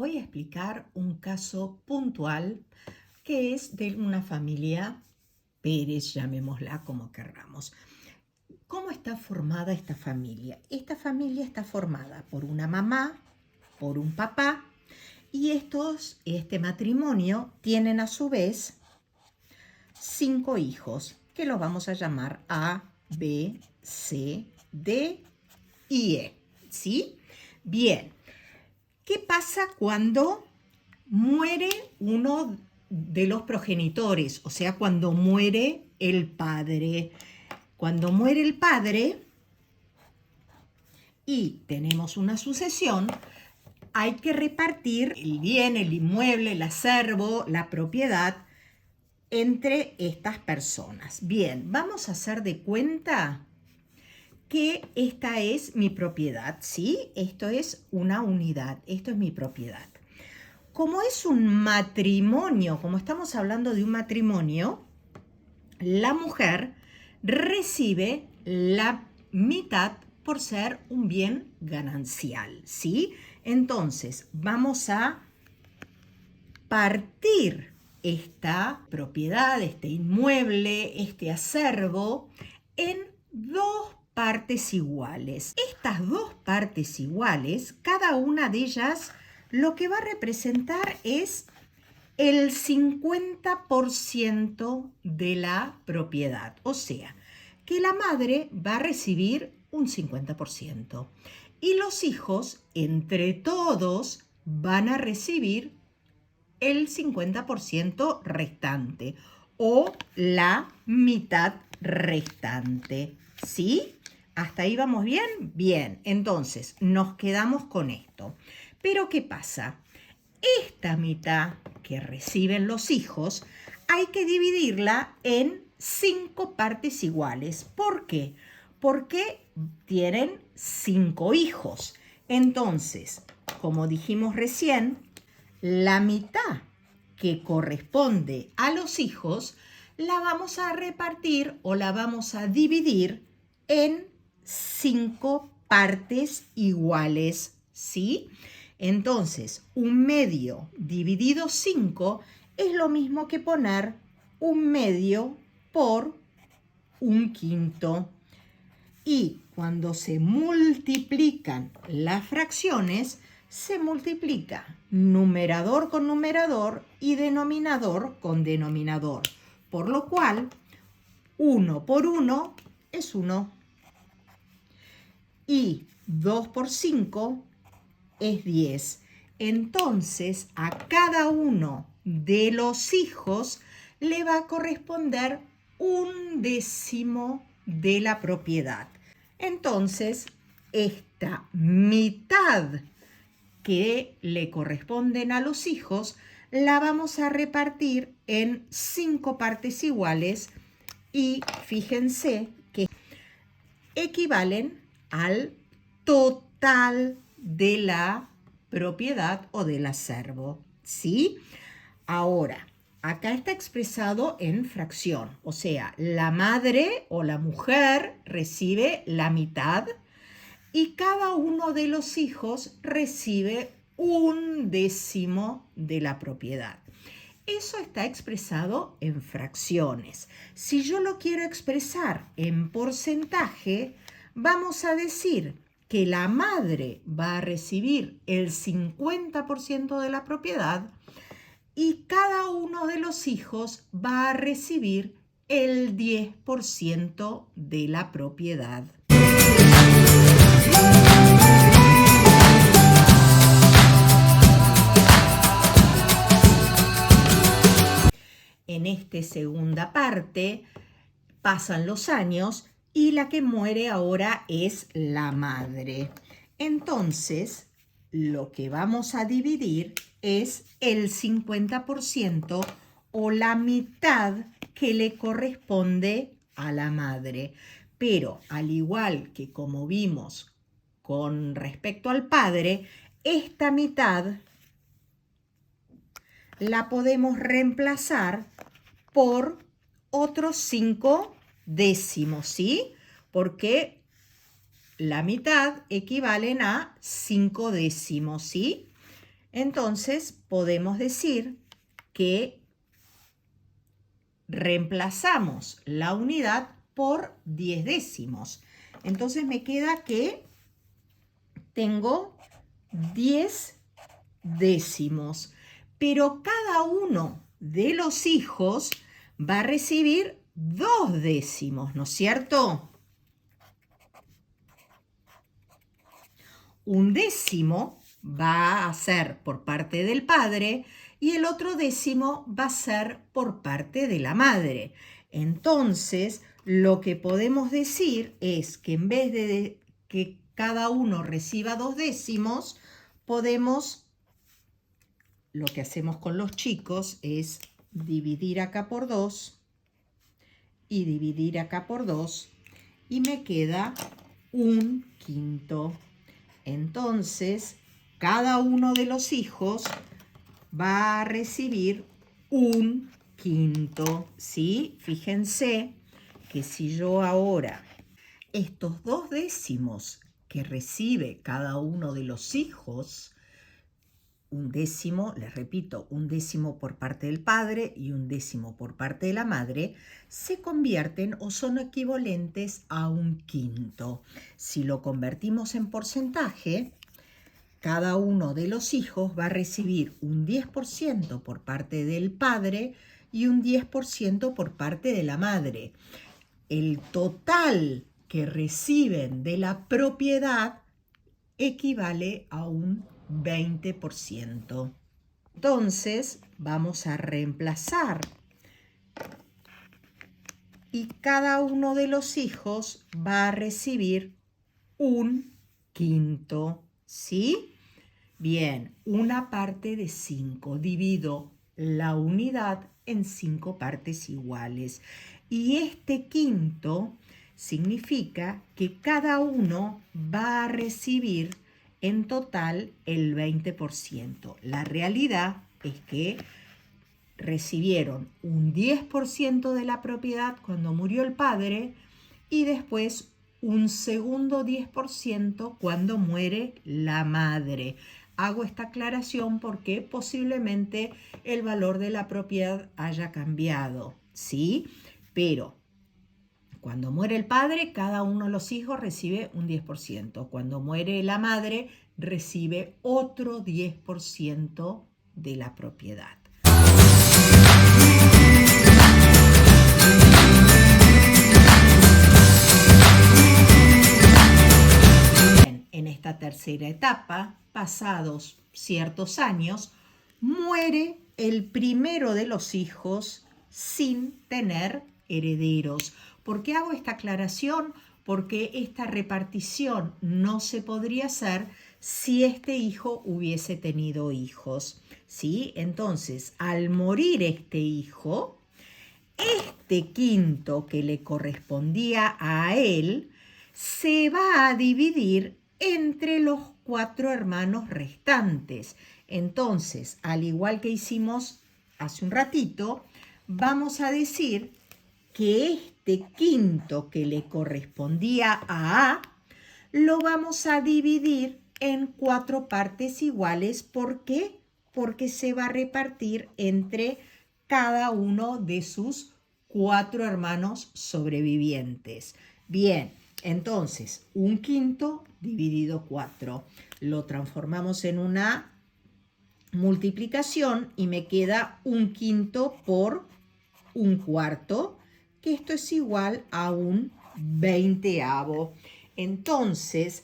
voy a explicar un caso puntual que es de una familia Pérez, llamémosla como querramos. ¿Cómo está formada esta familia? Esta familia está formada por una mamá, por un papá, y este matrimonio tienen a su vez 5 hijos, que los vamos a llamar A, B, C, D y E. ¿Sí? Bien. ¿Qué pasa cuando muere uno de los progenitores? O sea, cuando muere el padre. Cuando muere el padre y tenemos una sucesión, hay que repartir el bien, el inmueble, el acervo, la propiedad entre estas personas. Bien, vamos a hacer de cuenta que esta es mi propiedad, ¿sí? Esto es una unidad, esto es mi propiedad. Como es un matrimonio, como estamos hablando de un matrimonio, la mujer recibe la mitad por ser un bien ganancial, ¿sí? Entonces, vamos a partir esta propiedad, este inmueble, este acervo, en 2 partes iguales. Estas 2 partes iguales, cada una de ellas lo que va a representar es el 50% de la propiedad. O sea, que la madre va a recibir un 50% y los hijos, entre todos, van a recibir el 50% restante o la mitad restante. ¿Sí? ¿Hasta ahí vamos bien? Bien, entonces nos quedamos con esto. Pero ¿qué pasa? Esta mitad que reciben los hijos hay que dividirla en 5 partes iguales. ¿Por qué? Porque tienen 5 hijos. Entonces, como dijimos recién, la mitad que corresponde a los hijos la vamos a repartir o la vamos a dividir en 5 partes iguales, ¿sí? Entonces, 1/2 dividido 5 es lo mismo que poner 1/2 por 1/5. Y cuando se multiplican las fracciones, se multiplica numerador con numerador y denominador con denominador. Por lo cual, 1 por 1 es 1. Y 2 por 5 es 10. Entonces, a cada uno de los hijos le va a corresponder 1/10 de la propiedad. Entonces, esta mitad que le corresponden a los hijos la vamos a repartir en 5 partes iguales y fíjense que equivalen al total de la propiedad o del acervo, ¿sí? Ahora, acá está expresado en fracción, o sea, la madre o la mujer recibe la mitad y cada uno de los hijos recibe 1/10 de la propiedad. Eso está expresado en fracciones. Si yo lo quiero expresar en porcentaje, vamos a decir que la madre va a recibir el 50% de la propiedad y cada uno de los hijos va a recibir el 10% de la propiedad. En esta segunda parte pasan los años y la que muere ahora es la madre. Entonces, lo que vamos a dividir es el 50% o la mitad que le corresponde a la madre. Pero al igual que como vimos con respecto al padre, esta mitad la podemos reemplazar por otros 5/10, ¿sí? Porque la mitad equivalen a 5/10, ¿sí? Entonces podemos decir que reemplazamos la unidad por 10 décimos. Entonces me queda que tengo 10 décimos, pero cada uno de los hijos va a recibir 2 décimos, ¿no es cierto? Un décimo va a ser por parte del padre y el otro décimo va a ser por parte de la madre. Entonces, lo que podemos decir es que en vez de que cada uno reciba 2 décimos, lo que hacemos con los chicos es dividir acá por 2 y dividir acá por 2 y me queda un quinto. Entonces, cada uno de los hijos va a recibir un quinto, ¿sí? Fíjense que si yo ahora estos 2 décimos que recibe cada uno de los hijos, un décimo, les repito, un décimo por parte del padre y un décimo por parte de la madre, se convierten o son equivalentes a un quinto. Si lo convertimos en porcentaje, cada uno de los hijos va a recibir un 10% por parte del padre y un 10% por parte de la madre. El total que reciben de la propiedad equivale a un 20%. Entonces vamos a reemplazar y cada uno de los hijos va a recibir un quinto, ¿sí? Bien, una parte de 5. Divido la unidad en 5 partes iguales. Y este quinto significa que cada uno va a recibir en total el 20%. La realidad es que recibieron un 10% de la propiedad cuando murió el padre y después un segundo 10% cuando muere la madre. Hago esta aclaración porque posiblemente el valor de la propiedad haya cambiado, ¿sí? Pero cuando muere el padre, cada uno de los hijos recibe un 10%. Cuando muere la madre, recibe otro 10% de la propiedad. En esta tercera etapa, pasados ciertos años, muere el primero de los hijos sin tener herederos. ¿Por qué hago esta aclaración? Porque esta repartición no se podría hacer si este hijo hubiese tenido hijos, ¿sí? Entonces, al morir este hijo, este quinto que le correspondía a él se va a dividir entre los 4 hermanos restantes. Entonces, al igual que hicimos hace un ratito, vamos a decir que este quinto que le correspondía a A lo vamos a dividir en 4 partes iguales. ¿Por qué? Porque se va a repartir entre cada uno de sus 4 hermanos sobrevivientes. Bien, entonces, un quinto dividido 4. Lo transformamos en una multiplicación y me queda un quinto por un cuarto, que esto es igual a un 20avo. Entonces,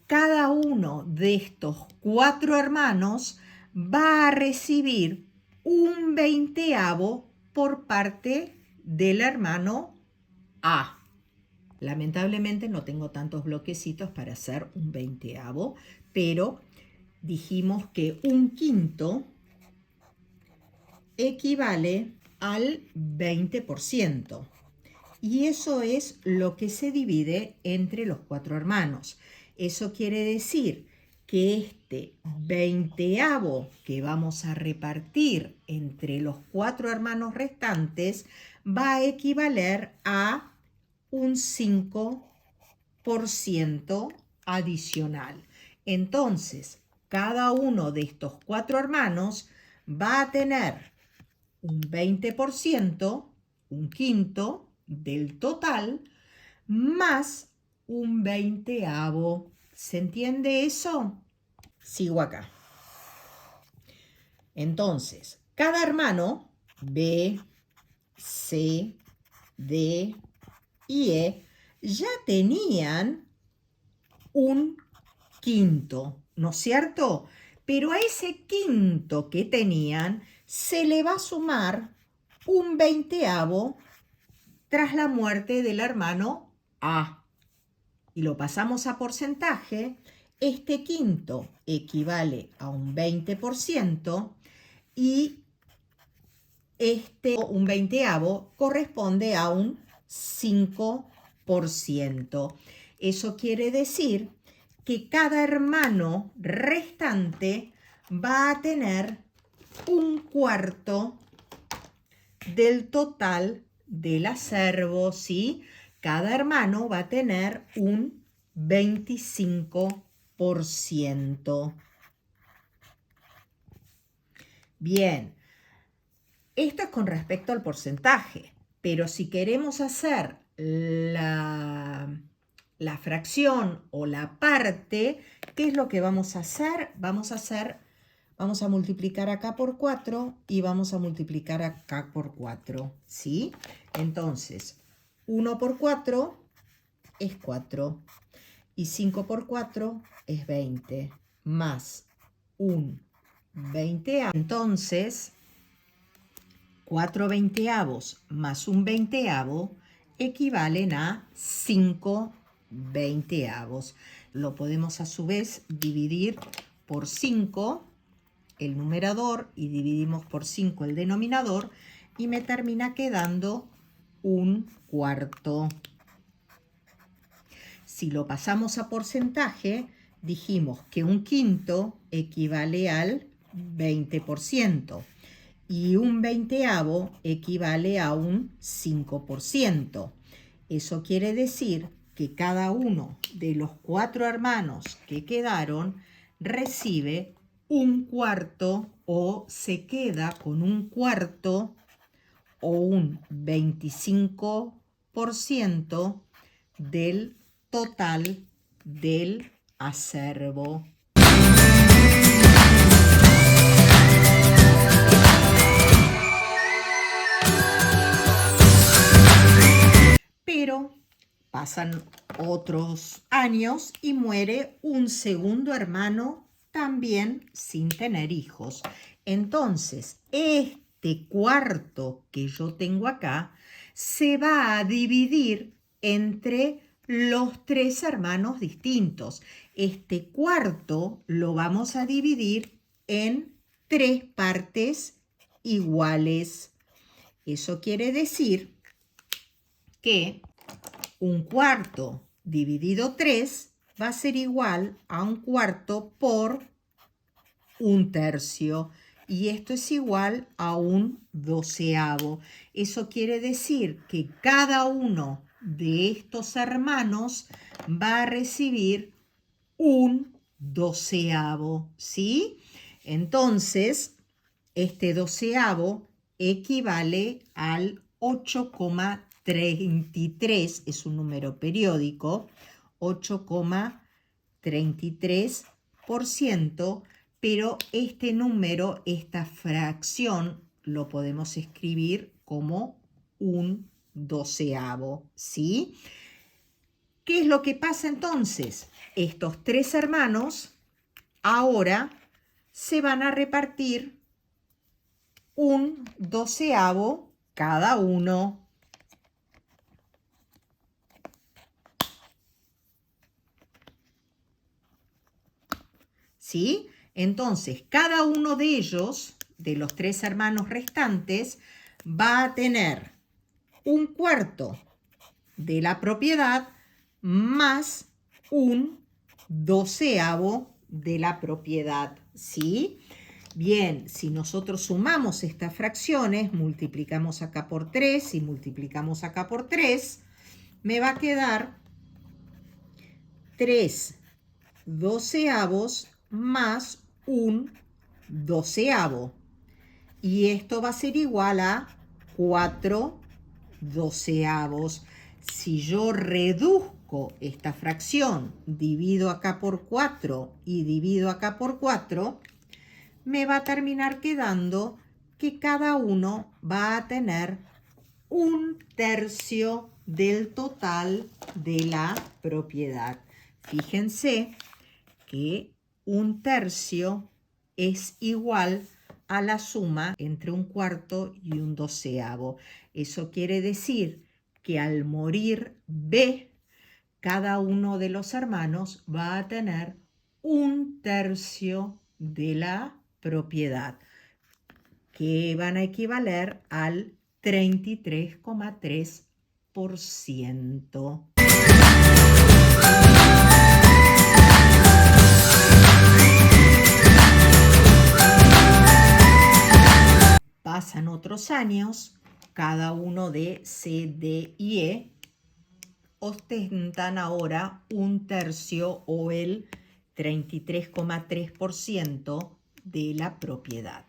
cada uno de estos 4 hermanos va a recibir un 20avo por parte del hermano A. Lamentablemente no tengo tantos bloquecitos para hacer un 20avo, pero dijimos que un quinto equivale al 20%. Y eso es lo que se divide entre los 4 hermanos. Eso quiere decir que este 20avo que vamos a repartir entre los 4 hermanos restantes va a equivaler a un 5% adicional. Entonces, cada uno de estos 4 hermanos va a tener un 20%, un quinto del total, más un 20avo. ¿Se entiende eso? Sigo acá. Entonces, cada hermano, B, C, D y E, ya tenían un quinto, ¿no es cierto? Pero a ese quinto que tenían se le va a sumar un 20avo tras la muerte del hermano A. Y lo pasamos a porcentaje. Este quinto equivale a un 20% y un 20avo corresponde a un 5%. Eso quiere decir que cada hermano restante va a tener un cuarto del total del acervo, ¿sí? Cada hermano va a tener un 25%. Bien, esto es con respecto al porcentaje, pero si queremos hacer la fracción o la parte, ¿qué es lo que vamos a hacer? Vamos a multiplicar acá por 4 y vamos a multiplicar acá por 4, ¿sí? Entonces, 1 por 4 es 4 y 5 por 4 es 20, más un 20avo. Entonces, 4 veinteavos más un 20avo equivalen a 5 veinteavos. Lo podemos a su vez dividir por 5 el numerador y dividimos por 5 el denominador y me termina quedando un cuarto. Si lo pasamos a porcentaje, dijimos que un quinto equivale al 20% y un 20avo equivale a un 5%. Eso quiere decir que cada uno de los 4 hermanos que quedaron recibe un cuarto o se queda con un cuarto o un 25% del total del acervo. Pero pasan otros años y muere un segundo hermano también sin tener hijos. Entonces, este cuarto que yo tengo acá se va a dividir entre los 3 hermanos distintos. Este cuarto lo vamos a dividir en 3 partes iguales. Eso quiere decir que un cuarto dividido 3 va a ser igual a un cuarto por un tercio. Y esto es igual a un doceavo. Eso quiere decir que cada uno de estos hermanos va a recibir un doceavo, ¿sí? Entonces, este doceavo equivale al 8,33, es un número periódico, 8,33%, pero este número, esta fracción, lo podemos escribir como un doceavo, ¿sí? ¿Qué es lo que pasa entonces? Estos 3 hermanos ahora se van a repartir un doceavo cada uno. ¿Sí? Entonces, cada uno de ellos, de los 3 hermanos restantes, va a tener un cuarto de la propiedad más un doceavo de la propiedad, ¿sí? Bien, si nosotros sumamos estas fracciones, multiplicamos acá por 3 y multiplicamos acá por 3, me va a quedar 3 doceavos más un doceavo. Y esto va a ser igual a 4 doceavos. Si yo reduzco esta fracción, divido acá por 4 y divido acá por 4, me va a terminar quedando que cada uno va a tener un tercio del total de la propiedad. Fíjense que un tercio es igual a la suma entre un cuarto y un doceavo. Eso quiere decir que al morir B, cada uno de los hermanos va a tener un tercio de la propiedad, que van a equivaler al 33,3%. Pasan otros años, cada uno de C, D y E ostentan ahora un tercio o el 33,3% de la propiedad.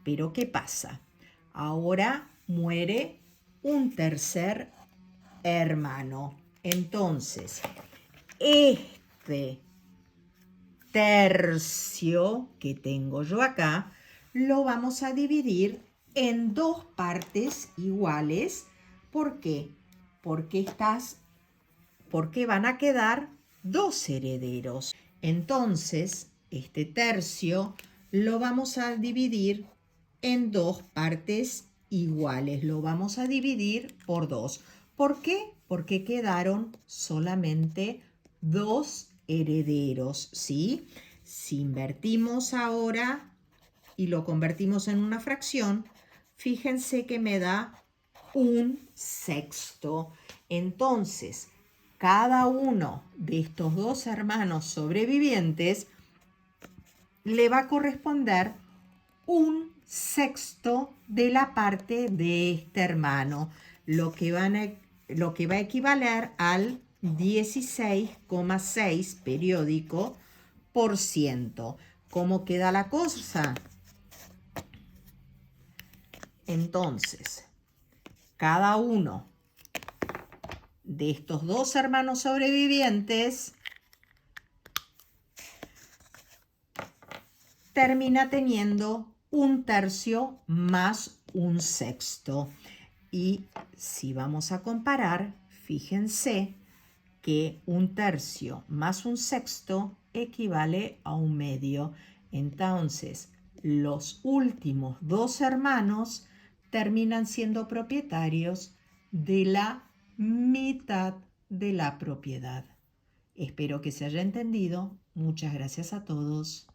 Pero ¿qué pasa? Ahora muere un tercer hermano. Entonces, este tercio que tengo yo acá lo vamos a dividir en dos partes iguales. ¿Por qué? Porque van a quedar dos herederos. Entonces, este tercio lo vamos a dividir en dos partes iguales. Lo vamos a dividir por 2. ¿Por qué? Porque quedaron solamente dos herederos, ¿sí? Si invertimos ahora y lo convertimos en una fracción, fíjense que me da un sexto. Entonces, cada uno de estos dos hermanos sobrevivientes le va a corresponder un sexto de la parte de este hermano, lo que va a equivaler al 16,6 periódico por ciento. ¿Cómo queda la cosa? Entonces, cada uno de estos dos hermanos sobrevivientes termina teniendo un tercio más un sexto. Y si vamos a comparar, fíjense que un tercio más un sexto equivale a un medio. Entonces, los últimos dos hermanos terminan siendo propietarios de la mitad de la propiedad. Espero que se haya entendido. Muchas gracias a todos.